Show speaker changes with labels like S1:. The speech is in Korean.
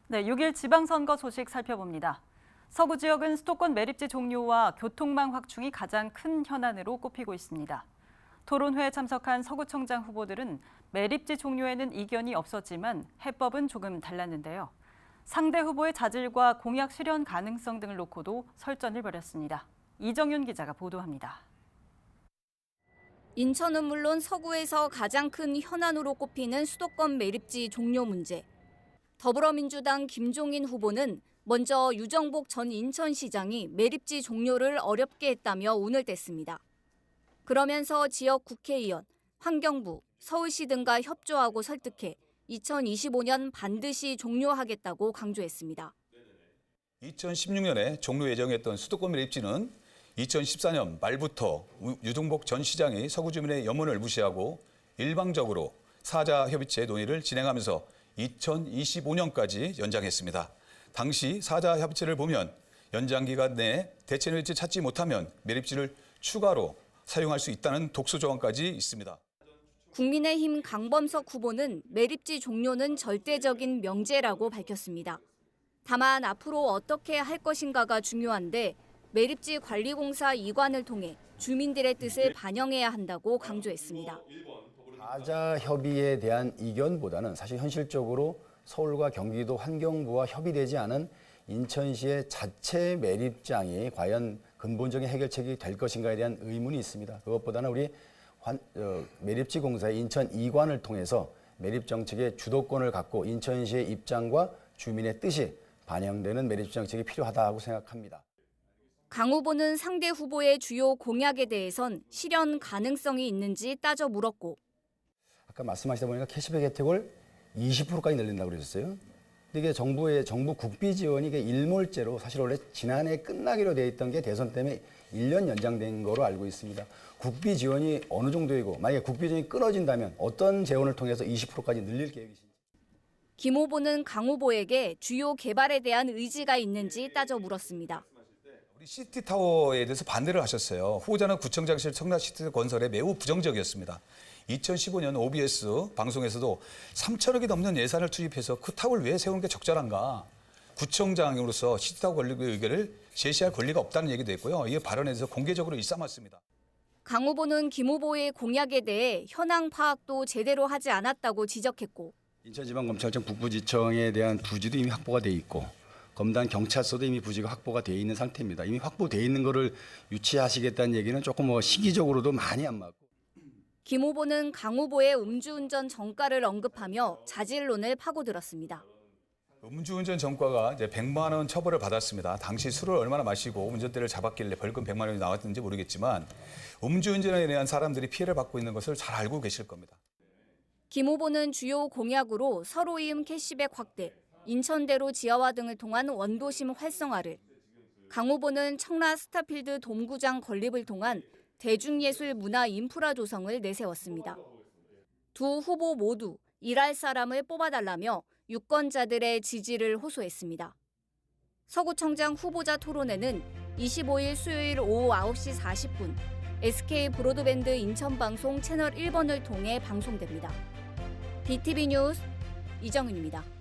S1: 네, 6일 지방선거 소식 살펴봅니다. 서구 지역은 수도권 매립지 종료와 교통망 확충이 가장 큰 현안으로 꼽히고 있습니다. 토론회에 참석한 서구청장 후보들은 매립지 종료에는 이견이 없었지만 해법은 조금 달랐는데요. 상대 후보의 자질과 공약 실현 가능성 등을 놓고도 설전을 벌였습니다. 이정윤 기자가 보도합니다.
S2: 인천은 물론 서구에서 가장 큰 현안으로 꼽히는 수도권 매립지 종료 문제. 더불어민주당 김종인 후보는 먼저 유정복 전 인천시장이 매립지 종료를 어렵게 했다며 운을 뗐습니다. 그러면서 지역 국회의원, 환경부, 서울시 등과 협조하고 설득해 2025년 반드시 종료하겠다고 강조했습니다.
S3: 2016년에 종료 예정했던 수도권 매립지는 2014년 말부터 유정복 전 시장이 서구 주민의 염원을 무시하고 일방적으로 사자 협의체 논의를 진행하면서 2025년까지 연장했습니다. 당시 사자 협의체를 보면 연장 기간 내에 대체 매립지 찾지 못하면 매립지를 추가로 사용할 수 있다는 독소 조항까지 있습니다.
S2: 국민의힘 강범석 후보는 매립지 종료는 절대적인 명제라고 밝혔습니다. 다만 앞으로 어떻게 할 것인가가 중요한데 매립지 관리공사 이관을 통해 주민들의 뜻을 반영해야 한다고 강조했습니다.
S4: 사자 협의에 대한 이견보다는 사실 현실적으로 서울과 경기도 환경부와 협의되지 않은 인천시의 자체 매립장이 과연 근본적인 해결책이 될 것인가에 대한 의문이 있습니다. 그것보다는 우리 매립지 공사의 인천 이관을 통해서 매립 정책의 주도권을 갖고 인천시의 입장과 주민의 뜻이 반영되는 매립지 정책이 필요하다고 생각합니다.
S2: 강 후보는 상대 후보의 주요 공약에 대해선 실현 가능성이 있는지 따져 물었고
S4: 아까 말씀하시다 보니까 캐시백 혜택을 20%까지 늘린다고 그러셨어요. 근데 이게 정부 국비 지원이 이게 일몰제로 사실 원래 지난해 끝나기로 돼 있던 게 대선 때문에 1년 연장된 거로 알고 있습니다. 국비 지원이 어느 정도이고 만약에 국비 지원이 끊어진다면 어떤 재원을 통해서 20%까지 늘릴 계획이신지.
S2: 김 후보는 강 후보에게 주요 개발에 대한 의지가 있는지 따져 물었습니다.
S3: 우리 시티타워에 대해서 반대를 하셨어요. 후보자는 구청장실 청라시티 건설에 매우 부정적이었습니다. 2015년 OBS 방송에서도 3천억이 넘는 예산을 투입해서 그 타워를 왜 세우는 게 적절한가. 구청장으로서 시티타워 건립 의견을 제시할 권리가 없다는 얘기도 했고요. 이 발언에서 공개적으로 일삼았습니다.
S2: 강 후보는 김 후보의 공약에 대해 현황 파악도 제대로 하지 않았다고 지적했고
S4: 인천지방검찰청 북부지청에 대한 부지도 이미 확보가 돼 있고 검단 경찰서도 이미 부지가 확보가 돼 있는 상태입니다. 이미 확보돼 있는 거를 유치하시겠다는 얘기는 조금 시기적으로도 많이 안 맞고.
S2: 김 후보는 강 후보의 음주운전 전과를 언급하며 자질론을 파고들었습니다.
S3: 음주운전 전과가 이제 100만 원 처벌을 받았습니다. 당시 술을 얼마나 마시고 운전대를 잡았길래 벌금 100만 원이 나왔는지 모르겠지만 음주운전에 대한 사람들이 피해를 받고 있는 것을 잘 알고 계실 겁니다.
S2: 김 후보는 주요 공약으로 서로 이음 캐시백 확대, 인천대로 지하화 등을 통한 원도심 활성화를, 강 후보는 청라 스타필드 돔구장 건립을 통한 대중예술 문화 인프라 조성을 내세웠습니다. 두 후보 모두 일할 사람을 뽑아달라며 유권자들의 지지를 호소했습니다. 서구청장 후보자 토론회는 25일 수요일 오후 9시 40분 SK 브로드밴드 인천방송 채널 1번을 통해 방송됩니다. BTV 뉴스 이정윤입니다.